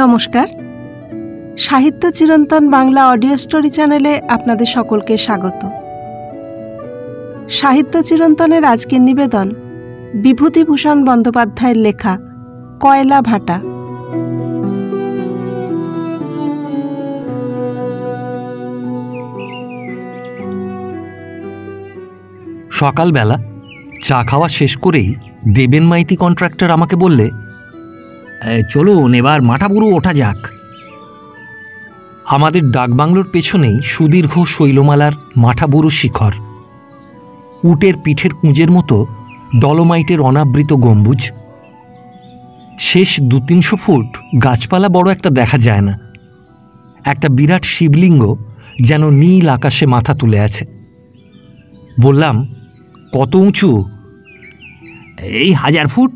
নমস্কার, সাহিত্য চিরন্তন বাংলা অডিও স্টোরি চ্যানেলে আপনাদের সকলকে স্বাগত। সাহিত্য চিরন্তনের আজকের নিবেদন বিভূতিভূষণ বন্দ্যোপাধ্যায়ের লেখা কয়লা ভাটা। সকালবেলা চা খাওয়া শেষ করেই দেবেন মাইতি কন্ট্রাক্টর আমাকে বললে, চলুন এবার মাঠাবুরু ওঠা যাক। আমাদের ডাকবাংলোর পেছনেই সুদীর্ঘ শৈলমালার মাঠাবুরু শিখর, উটের পিঠের কুঁজের মতো ডলোমাইটের অনাবৃত গম্বুজ। শেষ 200-300 ফুট গাছপালা বড় একটা দেখা যায় না। একটা বিরাট শিবলিঙ্গ যেন নীল আকাশে মাথা তুলে আছে। বললাম, কত উঁচু? এই 1000 ফুট।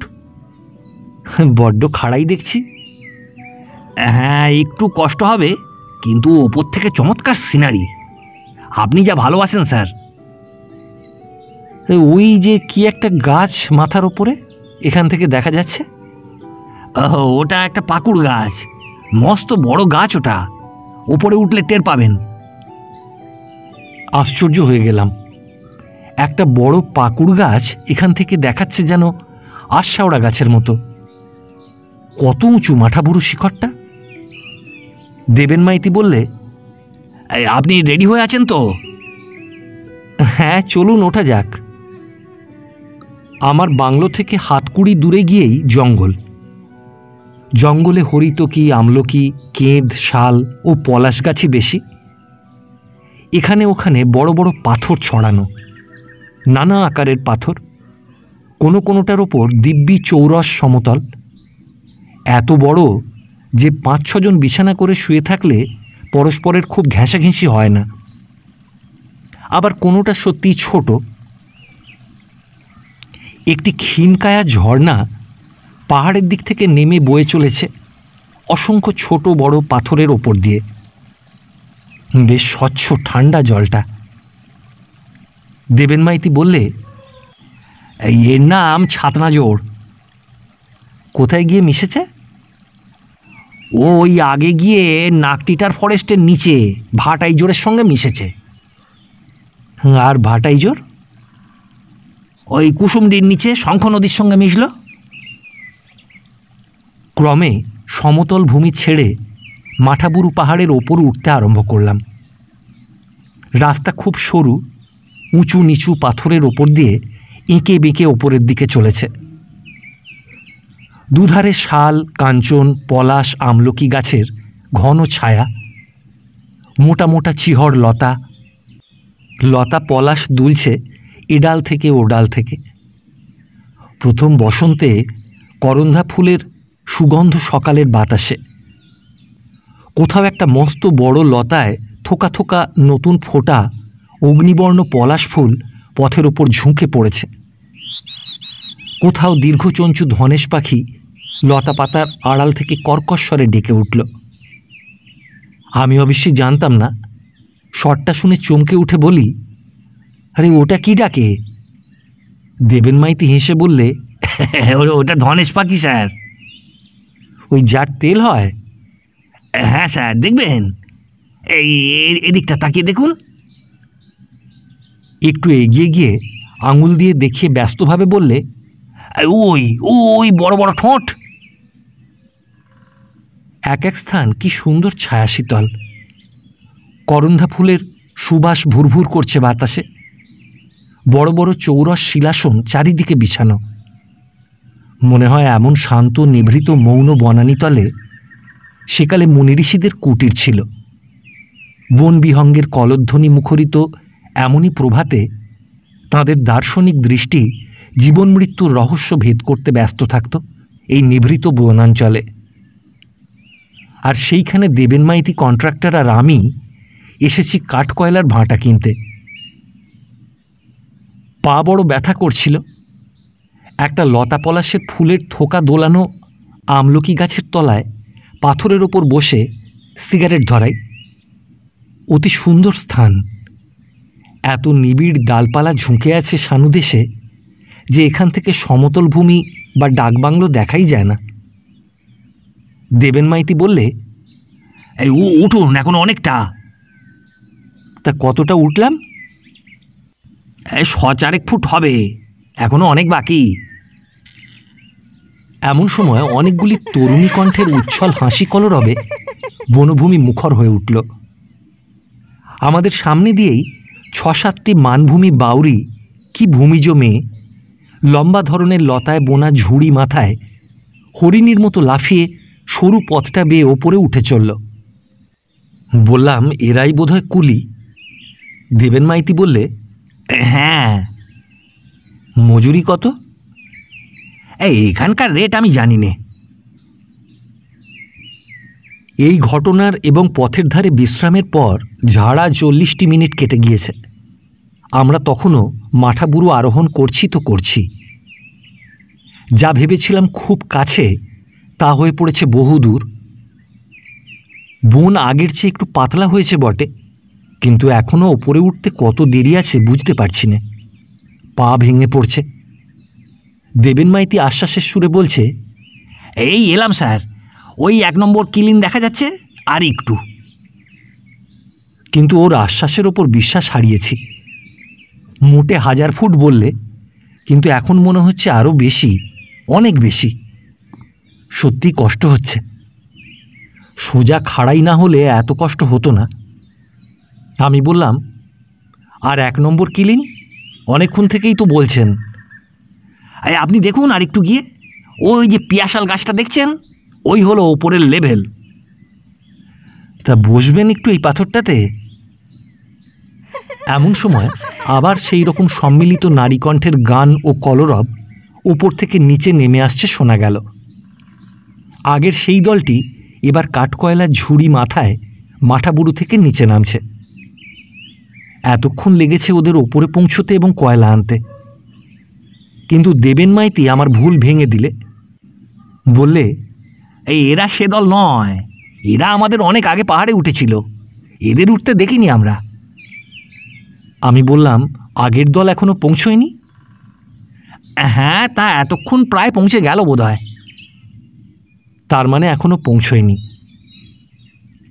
বড্ড খাড়াই দেখছি। হ্যাঁ, একটু কষ্ট হবে, কিন্তু ওপর থেকে চমৎকার সিনারি। আপনি যা ভালোবাসেন স্যার। ওই যে কি একটা গাছ মাথার ওপরে এখান থেকে দেখা যাচ্ছে। ওটা একটা পাকুড় গাছ, মস্ত বড় গাছ। ওটা ওপরে উঠলে টের পাবেন। আশ্চর্য হয়ে গেলাম। একটা বড় পাকুড় গাছ এখান থেকে দেখাচ্ছে যেন আশাওড়া গাছের মতো। কত উঁচু মাঠাবুরু শিখরটা! দেবেন মাইতি বললে, আপনি রেডি হয়ে আছেন তো? হ্যাঁ, চলুন ওঠা যাক। আমার বাংলো থেকে হাতকুড়ি দূরে গিয়েই জঙ্গল। জঙ্গলে হরিতকি, আমলকি, কেঁদ, শাল ও পলাশ গাছই বেশি। এখানে ওখানে বড় বড় পাথর ছড়ানো, নানা আকারের পাথর। কোনোটার ওপর দিব্যি চৌরস সমতল, এত বড় যে 5-6 জন বিছানা করে শুয়ে থাকলে পরস্পরের খুব ঘেঁষাঘেঁষি হয় না। আবার কোনোটা সত্যি ছোট। একটি ক্ষীণকায়া ঝর্ণা পাহাড়ের দিক থেকে নেমে বয়ে চলেছে অসংখ্য ছোট বড় পাথরের ওপর দিয়ে। বেশ স্বচ্ছ ঠান্ডা জলটা। দেবেন মাইতি বললে, এর নাম ছাতনাজোড়। কোথায় গিয়ে মিশেছে? ওই আগে গিয়ে নাকটিটার ফরেস্টের নিচে ভাটাইজোরের সঙ্গে মিশেছে। আর ভাটাইজোর? ওই কুসুমডির নিচে শঙ্খ নদীর সঙ্গে মিশল। ক্রমে সমতল ভূমি ছেড়ে মাঠাবুরু পাহাড়ের ওপর উঠতে আরম্ভ করলাম। রাস্তা খুব সরু, উঁচু নিচু পাথরের ওপর দিয়ে এঁকে বেঁকে ওপরের দিকে চলেছে। দুধারে শাল, কাঞ্চন, পলাশ, আমলকি গাছের ঘন ছায়া। মোটা মোটা চিহর লতা। লতা পলাশ দুলছে এডাল থেকে ওডাল থেকে। প্রথম বসন্তে করন্ধা ফুলের সুগন্ধ সকালের বাতাসে। কোথাও একটা মস্ত বড় লতায় থোকা থোকা নতুন ফোটা অগ্নিবর্ণ পলাশ ফুল পথের ওপর ঝুঁকে পড়েছে। কোথাও দীর্ঘচঞ্চু ধনেশ পাখি লতা পাতার আড়াল থেকে কর্কশ্বরে ডেকে উঠল। আমি অবশ্যই জানতাম না। স্বরটা শুনে চমকে উঠে বলি, আরে ওটা কি ডাকে? দেবেন মাইতি হেসে বললে, ওটা ধনেশ পাখি স্যার। ওই যার তেল হয়? হ্যাঁ স্যার, দেখবেন। এই এদিকটা তাকিয়ে দেখুন। একটু এগিয়ে গিয়ে আঙুল দিয়ে দেখিয়ে ব্যস্তভাবে বললে, ওই ওই বড় বড় ঠোঁট। এক এক স্থান কি সুন্দর ছায়া শীতল। করন্ধা ফুলের সুবাস ভুরভুর করছে বাতাসে। বড় বড় চৌরস শিলাসন চারিদিকে বিছানো। মনে হয় এমন শান্ত নিভৃত মৌন বনানীতলে সেকালে মুনি ঋষিদের কুটির ছিল। বন বিহঙ্গের কলধ্বনি মুখরিত এমনই প্রভাতে তাঁদের দার্শনিক দৃষ্টি জীবন মৃত্যুর রহস্য ভেদ করতে ব্যস্ত থাকত এই নিভৃত বনাঞ্চলে। আর সেইখানে দেবেন মাইতি কন্ট্রাক্টর আর আমি এসেছি কাঠকয়লার ভাঁটা কিনতে। পা বড় ব্যথা করছিল। একটা লতা পলাশের ফুলের থোকা দোলানো আমলকি গাছের তলায় পাথরের ওপর বসে সিগারেট ধরাই। অতি সুন্দর স্থান। এত নিবিড় ডালপালা ঝুঁকে আছে সানুদেশে যে এখান থেকে সমতল ভূমি বা ডাকবাংলো দেখাই যায় না। দেবেন মাইতি বললে, এই উঠুন, এখন অনেকটা। তা কতটা উঠলাম? 4 ফুট হবে, এখনো অনেক বাকি। এমন সময় অনেকগুলি তরুণী কণ্ঠের উচ্ছল হাসি কলরবে বনভূমি মুখর হয়ে উঠল। আমাদের সামনে দিয়েই 6-7টি মানভূমি বাউরি কি ভূমিজ মেয়ে লম্বা ধরনের লতায় বোনা ঝুড়ি মাথায় হরিণীর মতো লাফিয়ে সরু পথটা বেয়ে ওপরে উঠে চলল। বললাম, এরাই বোধহয় কুলি। দেবেন মাইতি বললে, হ্যাঁ। মজুরি কত? এখানকার রেট আমি জানি নে। এই ঘটনার এবং পথের ধারে বিশ্রামের পর ঝাড়া 40টি মিনিট কেটে গিয়েছে। আমরা তখনও মাঠাবুরু আরোহণ করছি তো করছি। যা ভেবেছিলাম খুব কাছে তা হয়ে পড়েছে বহুদূর। বন আগের চেয়ে একটু পাতলা হয়েছে বটে, কিন্তু এখনও ওপরে উঠতে কত দেরি আছে বুঝতে পারছি না। পা ভেঙে পড়ছে। দেবেন মাইতি আশ্বাসের সুরে বলছে, এই এলাম স্যার, ওই 1 নম্বর কিলিন দেখা যাচ্ছে, আর একটু। কিন্তু ওর আশ্বাসের ওপর বিশ্বাস হারিয়েছি। মোটে 1000 ফুট বললে, কিন্তু এখন মনে হচ্ছে আরও বেশি, অনেক বেশি। সত্যি কষ্ট হচ্ছে। সোজা খাড়াই না হলে এত কষ্ট হতো না। আমি বললাম, আর 1 নম্বর কিলিন? অনেকক্ষণ থেকেই তো বলছেন। আপনি দেখুন আর একটু গিয়ে, ওই যে পিয়াশাল গাছটা দেখছেন, ওই হলো ওপরের লেভেল। তা বসবেন একটু এই পাথরটাতে? এমন সময় আবার সেই রকম সম্মিলিত নারী কণ্ঠের গান ও কলরব ওপর থেকে নিচে নেমে আসছে শোনা গেল। আগের সেই দলটি এবার কাঠকয়লার ঝুড়ি মাথায় মাঠাবুরু থেকে নিচে নামছে। এতক্ষণ লেগেছে ওদের ওপরে পৌঁছতে এবং কয়লা আনতে। কিন্তু দেবেন মাইতি আমার ভুল ভেঙে দিলে। বললে, এরা সে দল নয়, এরা আমাদের অনেক আগে পাহাড়ে উঠেছিল, এদের উঠতে দেখিনি আমরা। আমি বললাম, আগের দল এখনো পৌঁছয়নি? হ্যাঁ, তা এতক্ষণ প্রায় পৌঁছে গেল বোধহয়। তার মানে এখনো পৌঁছয়নি।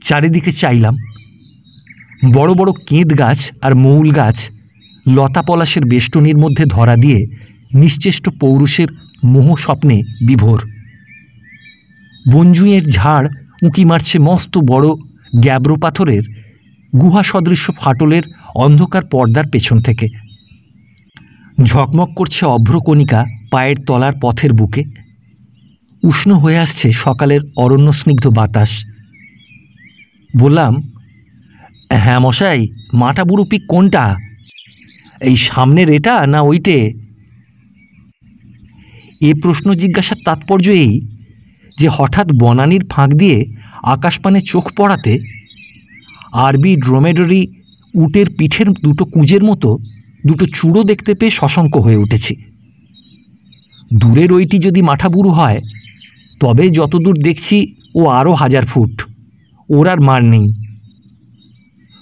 চারিদিকে চাইলাম। বড় বড় কেঁদ গাছ আর মৌল গাছ লতা পলাশের বেষ্টনীর মধ্যে ধরা দিয়ে নিশ্চেষ্ট পৌরুষের মোহ স্বপ্নে বিভোর। বনজুঁইয়ের ঝাড় উঁকি মারছে মস্ত বড় গ্যাব্রো পাথরের গুহা সদৃশ্য ফাটলের অন্ধকার পর্দার পেছন থেকে। ঝকমক করছে অভ্রকণিকা পায়ের তলার পথের বুকে। উষ্ণ হয়ে আসছে সকালের অরণ্য স্নিগ্ধ বাতাস। বললাম, হ্যাঁ মশাই, মাঠাবুরু পিক কোনটা? এই সামনের এটা না ওইটে? এ প্রশ্ন জিজ্ঞাসার তাৎপর্য এই যে হঠাৎ বনানীর ফাঁক দিয়ে আকাশপানে চোখ পড়াতে আরবি ড্রোমেডরি উটের পিঠের দুটো কুঁজের মতো দুটো চূড়ো দেখতে পেয়ে সশঙ্ক হয়ে উঠেছি। দূরের ওইটি যদি মাঠাবুরু হয়, তবে যতদূর দেখছি ও আরও 1000 ফুট, ওর আর মার নেই।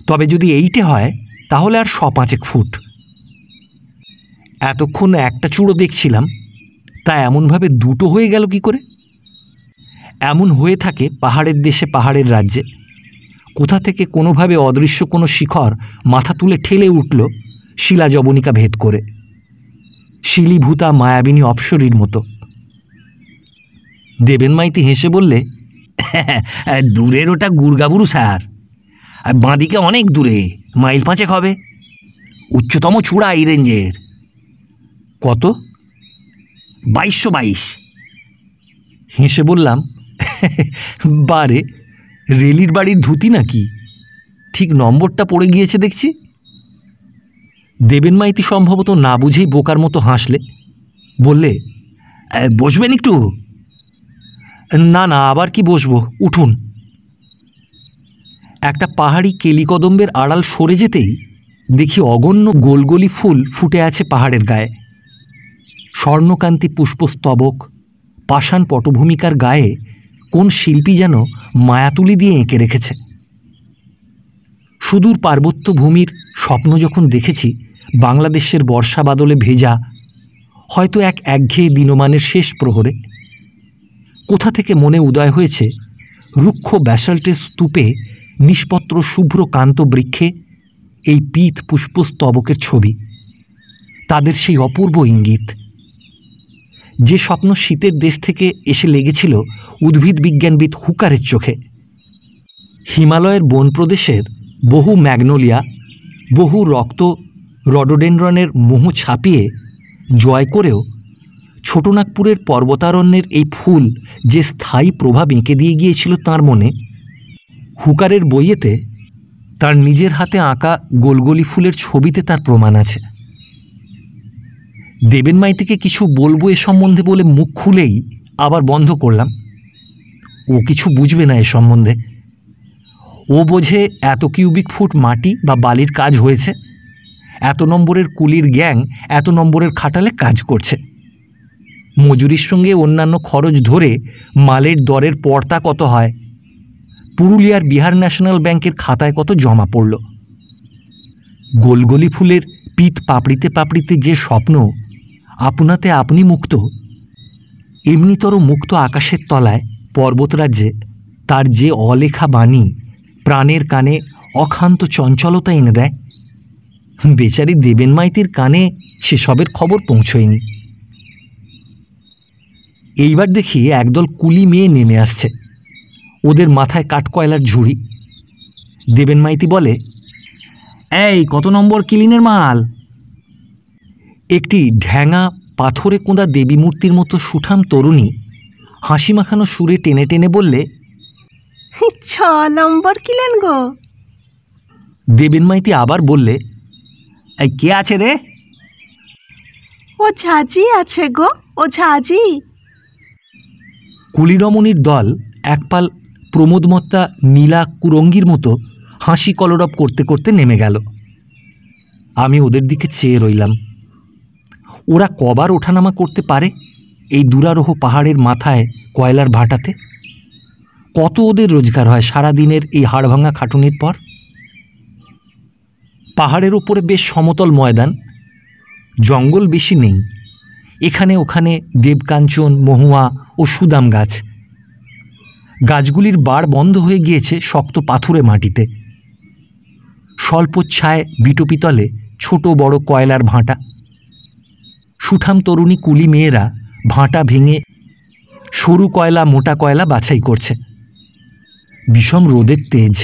তবে যদি এইটে হয়, তাহলে আর 100-5 ফুট। এতক্ষণ একটা চূড়ো দেখছিলাম, তা এমনভাবে দুটো হয়ে গেল কি করে? এমন হয়ে থাকে পাহাড়ের দেশে, পাহাড়ের রাজ্যে। কোথা থেকে কোনোভাবে অদৃশ্য কোনো শিখর মাথা তুলে ঠেলে উঠল শিলা জবনিকা ভেদ করে, শিলীভূতা মায়াবিনী অপ্সরীর মতো। দেবেন মাইতি হেসে বললে, দূরের ওটা গুরগাবুরু স্যার, আর বাঁদিকে অনেক দূরে, মাইল 5 হবে, উচ্চতম চূড়া এই রেঞ্জের। কত? 2222। হেসে বললাম, বারে রেলির বাড়ির ধুতি নাকি? ঠিক নম্বরটা পড়ে গিয়েছে দেখছি। দেবেন মাইতি সম্ভবত না বুঝেই বোকার মতো হাসলে। বললে, বসবেন একটু? না না, আবার কি বসবো, উঠুন। একটা পাহাড়ি কেলিকদম্বের আড়াল সরে যেতেই দেখি অগণ্য গোলগলি ফুল ফুটে আছে পাহাড়ের গায়ে। স্বর্ণকান্তি পুষ্পস্তবক, পাষাণ পটভূমিকার গায়ে কোন শিল্পী যেন মায়াতুলি দিয়ে এঁকে রেখেছে। সুদূর পার্বত্য ভূমির স্বপ্ন যখন দেখেছি বাংলাদেশের বর্ষা বাদলে ভেজা, হয়তো এক একঘেয়ে দিনমানের শেষ প্রহরে, কোথা থেকে মনে উদয় হয়েছে রুক্ষ ব্যাসাল্টের স্তূপে নিষ্পত্র শুভ্র কান্ত বৃক্ষে এই পীত পুষ্পস্তবকের ছবি, তাদের সেই অপূর্ব ইঙ্গিত। যে স্বপ্ন শীতের দেশ থেকে এসে লেগেছিল উদ্ভিদ বিজ্ঞানবিদ হুকারের চোখে। হিমালয়ের বন প্রদেশের বহু ম্যাগনোলিয়া, বহু রক্ত রডোডেন্ড্রনের মোহ ছাপিয়ে জয় করেও ছোটনাগপুরের পর্বতারণ্যের এই ফুল যে স্থায়ী প্রভাব এঁকে দিয়ে গিয়েছিল তাঁর মনে, হুকারের বইয়েতে তার নিজের হাতে আঁকা গোলগলি ফুলের ছবিতে তার প্রমাণ আছে। দেবেন মাইতিকে কিছু বলবো এ সম্বন্ধে বলে মুখ খুলেই আবার বন্ধ করলাম। ও কিছু বুঝবে না এ সম্বন্ধে। ও বোঝে এত কিউবিক ফুট মাটি বা বালির কাজ হয়েছে, এত নম্বরের কুলির গ্যাং এত নম্বরের খাটালে কাজ করছে, মজুরির সঙ্গে অন্যান্য খরচ ধরে মালের দরের পর্তা কত হয়, পুরুলিয়ার বিহার ন্যাশনাল ব্যাংকের খাতায় কত জমা পড়ল। গোলগলি ফুলের পিত পাপড়িতে পাপড়িতে যে স্বপ্ন আপনাতে আপনি মুক্ত, এমনিতর মুক্ত আকাশের তলায় পর্বতরাজ্যে তার যে অলেখা বাণী প্রাণের কানে অক্ষান্ত চঞ্চলতা এনে দেয়, বেচারি দেবেন মাইতির কানে সেসবের খবর পৌঁছয়নি। এইবার দেখি একদল কুলি মেয়ে নেমে আসছে, ওদের মাথায় কাঠকয়লার ঝুড়ি। দেবেন মাইতি বলে, এই কত নম্বর কিলিনের মাল? একটি ঢ্যাঙা পাথরে কোঁদা দেবী মূর্তির মতো সুঠাম তরুণী হাসি মাখানো সুরে টেনে টেনে বললে, 6 নম্বর কিলেন গো। দেবেন মাইতি আবার বললে, এই কে আছে রে? ও ঝাঁঝি আছে গো, ও ঝাঁঝি। কুলিরমণীর দল একপাল প্রমোদমত্তা নীলা কুরঙ্গির মতো হাসি কলরব করতে করতে নেমে গেল। আমি ওদের দিকে চেয়ে রইলাম। ওরা কবার ওঠানামা করতে পারে এই দুরারোহ পাহাড়ের মাথায় কয়লার ভাটাতে? কত ওদের রোজগার হয় সারাদিনের এই হাড়ভাঙা খাটুনির পর? পাহাড়ের ওপরে বেশ সমতল ময়দান, জঙ্গল বেশি নেই। এখানে ওখানে দেবকাঞ্চন, মহুয়া ও সুদাম গাছ। গাছগুলির বাড় বন্ধ হয়ে গিয়েছে শক্ত পাথুরে মাটিতে। স্বল্পচ্ছায় বিটপিতলে ছোট বড় কয়লার ভাঁটা। সুঠাম তরুণী কুলি মেয়েরা ভাঁটা ভেঙে সরু কয়লা মোটা কয়লা বাছাই করছে। বিষম রোদের তেজ,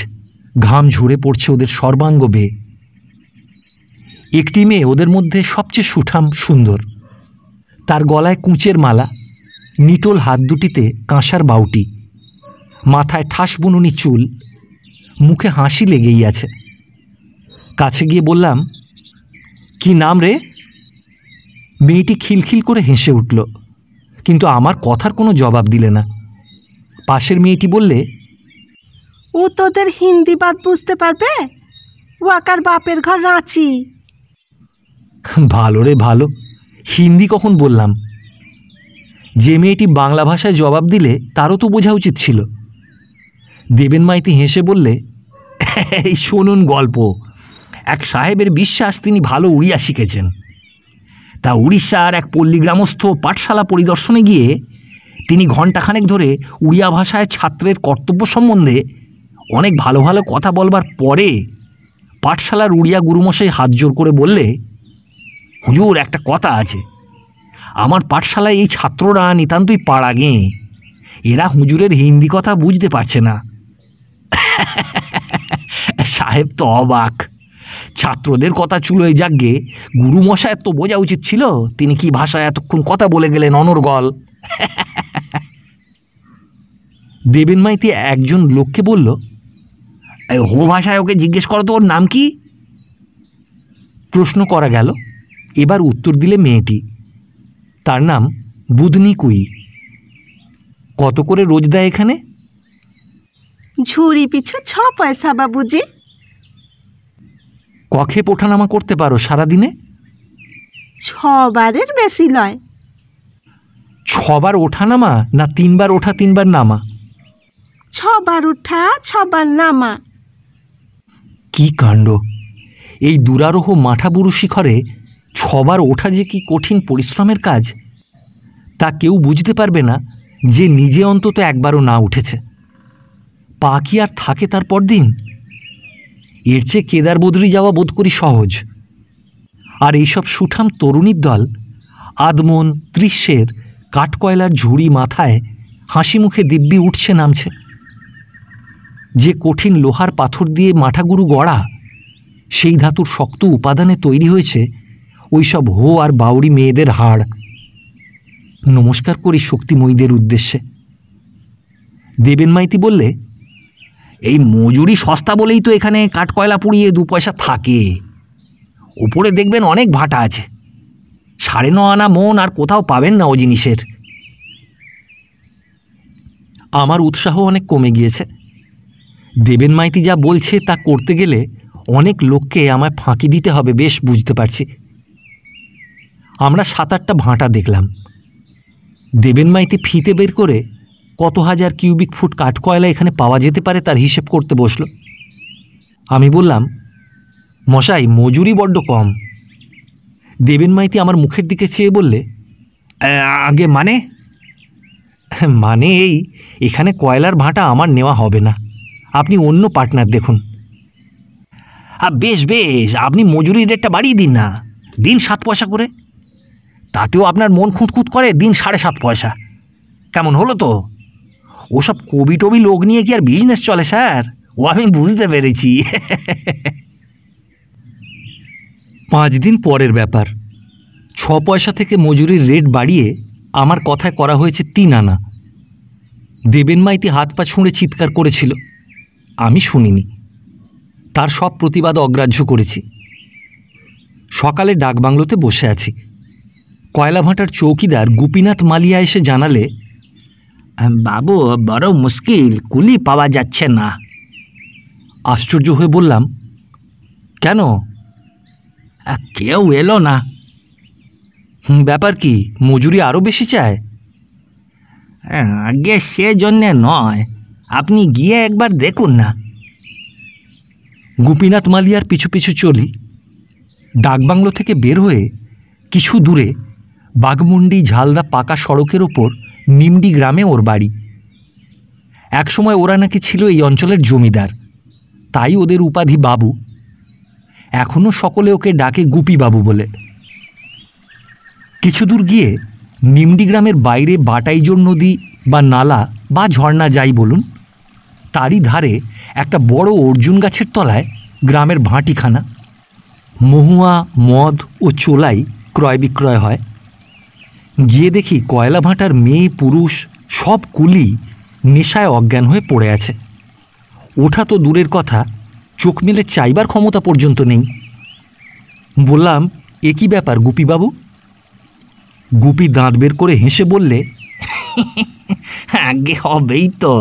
ঘাম ঝরে পড়ছে ওদের সর্বাঙ্গ বেয়ে। একটি মেয়ে ওদের মধ্যে সবচেয়ে সুঠাম সুন্দর, তার গলায় কুঁচের মালা, নিটোল হাত দুটিতে কাঁসার বাউটি, মাথায় ঠাস বুনুনি চুল, মুখে হাসি লেগেই আছে। কাছে গিয়ে বললাম, কি নাম রে? মেয়েটি খিলখিল করে হেসে উঠল, কিন্তু আমার কথার কোনো জবাব দিলে না। পাশের মেয়েটি বললে, ও তোদের হিন্দি বাদ বুঝতে পারবে? ওয়াকার বাপের ঘর রাঁচি। ভালো রে ভালো, হিন্দি কখন বললাম? যে মেয়েটি বাংলা ভাষায় জবাব দিলে তারও তো বোঝা উচিত ছিল। দেবেন মাইতি হেসে বললে, এই শুনুন গল্প। এক সাহেবের বিশ্বাস তিনি ভালো উড়িয়া শিখেছেন। তা উড়িষ্যার এক পল্লীগ্রামস্থ পাঠশালা পরিদর্শনে গিয়ে তিনি ঘণ্টাখানেক ধরে উড়িয়া ভাষায় ছাত্রের কর্তব্য সম্বন্ধে অনেক ভালো ভালো কথা বলবার পরে পাঠশালার উড়িয়া গুরুমশাই হাত জোর করে বললে, হুজুর একটা কথা আছে, আমার পাঠশালায় এই ছাত্ররা নিতান্তই পাড়া গেঁ, এরা হুজুরের হিন্দি কথা বুঝতে পারছে না। সাহেব তো অবাক। ছাত্রদের কথা চুলোয় যাকগে, গুরুমশায়ের তো বোঝা উচিত ছিল তিনি কি ভাষায় এতক্ষণ কথা বলে গেলেন অনর্গল। দেবেন মাইতি একজন লোককে বলল, হো ভাষায় ওকে জিজ্ঞেস করো তো ওর নাম কি? প্রশ্ন করা গেল। এবার উত্তর দিলে মেয়েটি, তার নাম বুধনি কুই। কত করে রোজ দেয় এখানে? ঝুড়ি পিছু 6 পয়সা বাবুজি। কখে ওঠানামা করতে পারো সারাদিনে? 6 বারের বেশি লয়। 6 বার ওঠানামা না 3 বার ওঠা 3 বার নামা? 6 বার উঠা 6 বার নামা। কি কাণ্ড! এই দুরারোহ মাঠাবুরু শিখরে 6 বার ওঠা যে কি কঠিন পরিশ্রমের কাজ তা কেউ বুঝতে পারবে না যে নিজে অন্তত একবারও না উঠেছে। পা কি আর থাকে তারপর দিন? এর চেয়ে কেদার বদরি যাওয়া বোধ করি সহজ। আর এইসব সুঠাম তরুণীর দল আদমন 30-এর কাঠকয়লার ঝুড়ি মাথায় হাসি মুখে দিব্যি উঠছে নামছে। যে কঠিন লোহার পাথর দিয়ে মাঠাগুরু গড়া, সেই ধাতুর শক্ত উপাদানে তৈরি হয়েছে ওইসব হো আর বাউরি মেয়েদের হাড়। নমস্কার করি শক্তিময়ীদের উদ্দেশ্যে। দেবেন মাইতি বললে, এই মজুরি সস্তা বলেই তো এখানে কাঠকয়লা পুড়িয়ে 2 পয়সা থাকে। উপরে দেখবেন অনেক ভাটা আছে, 9.5 আনা মন আর কোথাও পাবেন না ও জিনিসের। আমার উৎসাহ অনেক কমে গিয়েছে। দেবেন মাইতি যা বলছে তা করতে গেলে অনেক লোককে আমায় ফাঁকি দিতে হবে, বেশ বুঝতে পারছি। আমরা 7-8টা ভাঁটা দেখলাম। দেবেন মাইতি ফিতে বের করে কত হাজার কিউবিক ফুট কাঠকয়লা এখানে পাওয়া যেতে পারে তার হিসেব করতে বসল। আমি বললাম, মশাই, মজুরি বড্ড কম। দেবেন মাইতি আমার মুখের দিকে চেয়ে বললে, আগে মানে? মানে এই, এখানে কয়লার ভাঁটা আমার নেওয়া হবে না, আপনি অন্য পার্টনার দেখুন। বেশ বেশ, আপনি মজুরি রেটটা বাড়িয়ে দিন না, দিন 7 পয়সা করে। তাতেও আপনার মন খুঁতখুত করে, দিন 7.5 পয়সা। কেমন হলো তো? ওসব কবি টবি লোক নিয়ে কি আর বিজনেস চলে স্যার? ও আমি বুঝতে পেরেছি। 5 দিন পরের ব্যাপার। 6 পয়সা থেকে মজুরির রেট বাড়িয়ে আমার কথায় করা হয়েছে 3 আনা। দেবেন মাইতি হাত পা ছুঁড়ে চিৎকার করেছিল, আমি শুনিনি। তার সব প্রতিবাদ অগ্রাহ্য করেছি। সকালে ডাকবাংলোতে বসে আছি। কয়লা ভাঁটার চৌকিদার গোপীনাথ মালিয়া এসে জানালে, বাবু, বড় মুশকিল, কুলি পাওয়া যাচ্ছে না। আশ্চর্য হয়ে বললাম, কেন? কেউ এলো না। ব্যাপার কি, মজুরি আরও বেশি চায়? আগে সে জন্যে নয়, আপনি গিয়ে একবার দেখুন না। গোপীনাথ মালিয়ার পিছু পিছু চলি। ডাকবাংলো থেকে বের হয়ে কিছু দূরে বাঘমুন্ডি ঝালদা পাকা সড়কের ওপর নিমডি গ্রামে ওর বাড়ি। একসময় ওরা নাকি ছিল এই অঞ্চলের জমিদার, তাই ওদের উপাধি বাবু। এখনও সকলে ওকে ডাকে গুপি বাবু বলে। কিছু দূর গিয়ে নিমডি গ্রামের বাইরে বাটাইজোর নদী বা নালা বা ঝর্ণা যাই বলুন, তারই ধারে একটা বড় অর্জুন গাছের তলায় গ্রামের ভাঁটিখানা। মহুয়া, মদ ও চোলাই ক্রয় বিক্রয় হয়। গিয়ে দেখি কয়লা ভাঁটার মেয়ে পুরুষ সব কুলি নেশায় অজ্ঞান হয়ে পড়ে আছে। ওঠা তো দূরের কথা, চোখ মেলে চাইবার ক্ষমতা পর্যন্ত নেই। বললাম, এ কী ব্যাপার গুপিবাবু? গুপি দাঁত বের করে হেসে বললে, আগে হবেই তো,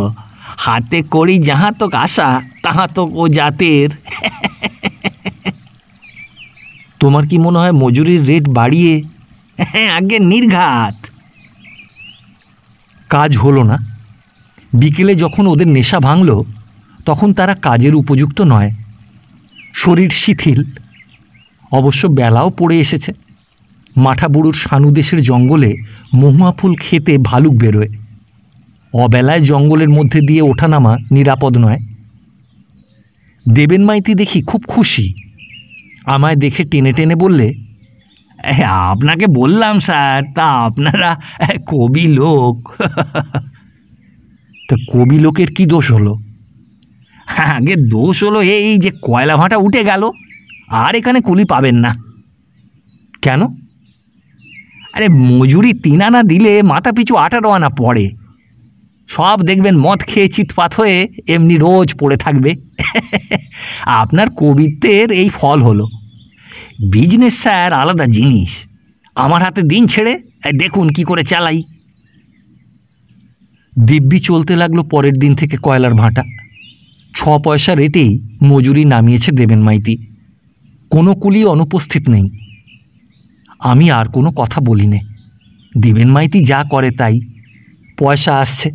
হাতে করি যাহা তোক আশা তাহা তোক ও জাতের। তোমার কি মনে হয় মজুরির রেট বাড়িয়ে? আগে নির্ঘাত। কাজ হলো না। বিকেলে যখন ওদের নেশা ভাঙল, তখন তারা কাজের উপযুক্ত নয়, শরীর শিথিল। অবশ্য বেলাও পড়ে এসেছে। মাঠাবুড়ুর সানুদেশের জঙ্গলে মহুয়া ফুল খেতে ভালুক বেরোয়। অবেলায় জঙ্গলের মধ্যে দিয়ে ওঠানামা নিরাপদ নয়। দেবেন মাইতি দেখি খুব খুশি। আমায় দেখে টেনে টেনে বললে, আপনাকে বললাম স্যার, তা আপনারা কবি লোক। তা কবি লোকের কি দোষ হলো? আগে দোষ হলো এই যে কয়লা ভাঁটা উঠে গেল, আর এখানে কুলি পাবেন না। কেন? আরে মজুরি 3 আনা দিলে মাথা পিছু 18 আনা পড়ে। সব দেখবেন মদ খেয়ে চিৎপাত হয়ে এমনি রোজ পড়ে থাকবে। আপনার কবিত্বের এই ফল হলো। বিজনেস স্যার আলাদা জিনিস। আমার হাতে দিন ছেড়ে দেখুন কি করে চালাই। দিব্যি চলতে লাগলো পরের দিন থেকে কয়লার ভাঁটা। 6 পয়সা রেটেই মজুরি নামিয়েছে দেবেন মাইতি। কোনো কুলি অনুপস্থিত নেই। আমি আর কোনো কথা বলি নে। দেবেন মাইতি যা করে তাই, পয়সা আসছে।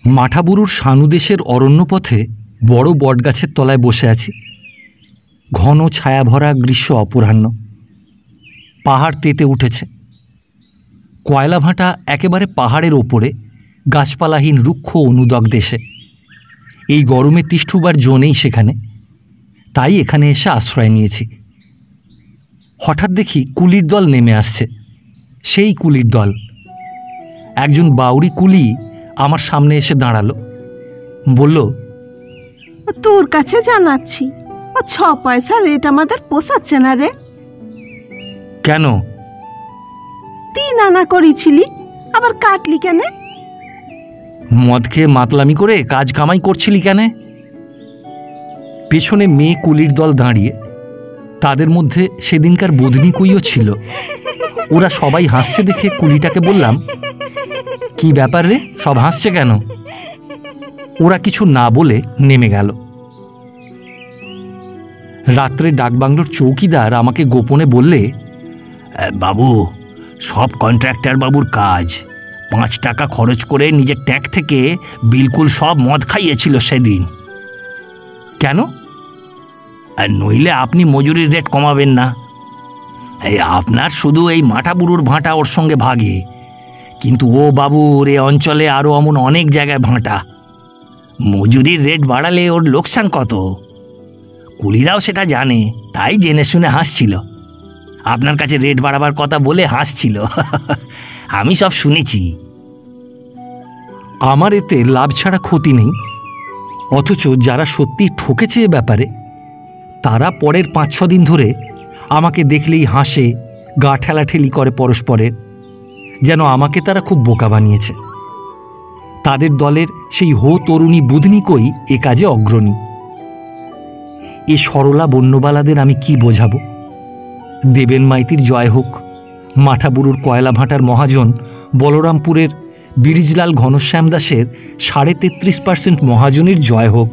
মাঠাবুরুর সানুদেশের অরণ্যপথে বড় বটগাছের তলায় বসে আছি। ঘন ছায়াভরা গ্রীষ্ম অপরাহ্ন। পাহাড় তেতে উঠেছে। কয়লা ভাটা একেবারে পাহাড়ের ওপরে, গাছপালাহীন রুক্ষ অনুদক দেশে। এই গরমে তিষ্ঠুবার জো নেই সেখানে, তাই এখানে এসে আশ্রয় নিয়েছি। হঠাৎ দেখি কুলির দল নেমে আসছে। সেই কুলির দল। একজন বাউরি কুলি আমার সামনে এসে দাঁড়ালো, বলল, তোর কাছে জানাচ্ছি, ও 6 পয়সা রেট আমাদের পোষাচ্ছে না রে। কেন? 3 আনা করেছিলি, আবার কাটলি কেন? মদ খেয়ে মাতলামি করে কাজ কামাই করছিলি কেন? পেছনে মেয়ে কুলির দল দাঁড়িয়ে, তাদের মধ্যে সেদিনকার বুধনি কুইও ছিল। ওরা সবাই হাসছে দেখে কুলিটাকে বললাম, কি ব্যাপার রে, সব হাসছে কেন? ওরা কিছু না বলে নেমে গেল। রাত্রে ডাকবাংলোর চৌকিদার আমাকে গোপনে বললে, বাবু, সব কন্ট্রাক্টর বাবুর কাজ। 5 টাকা খরচ করে নিজের ট্যাঙ্ক থেকে বিলকুল সব মদ খাইয়েছিল সেদিন। কেন? আর নইলে আপনি মজুরির রেট কমাবেন না। আপনার শুধু এই মাঠাবুরুর ভাঁটা ওর সঙ্গে ভাগে, কিন্তু ও বাবুর এ অঞ্চলে আরও এমন অনেক জায়গায় ভাঁটা। মজুরির রেট বাড়ালে ওর লোকসান কত, কুলিরাও সেটা জানে, তাই জেনে শুনে হাসছিল। আপনার কাছে রেট বাড়াবার কথা বলে হাসছিল। আমি সব শুনেছি। আমার এতে লাভ ছাড়া ক্ষতি নেই, অথচ যারা সত্যি ঠকেছে এ ব্যাপারে, তারা পরের 5-6 দিন ধরে আমাকে দেখলেই হাসে, গা ঠেলাঠেলি করে পরস্পরের, যেন আমাকে তারা খুব বোকা বানিয়েছে। তাদের দলের সেই হো তরুণী বুধনিকই এ কাজে অগ্রণী। এ সরলা বন্যবালাদের আমি কি বোঝাবো? দেবেন মাইতির জয় হোক, মাঠাবুরুর কয়লা ভাটার মহাজন বলরামপুরের বিরিজলাল ঘনশ্যাম দাসের 33.5% মহাজনীর জয় হোক।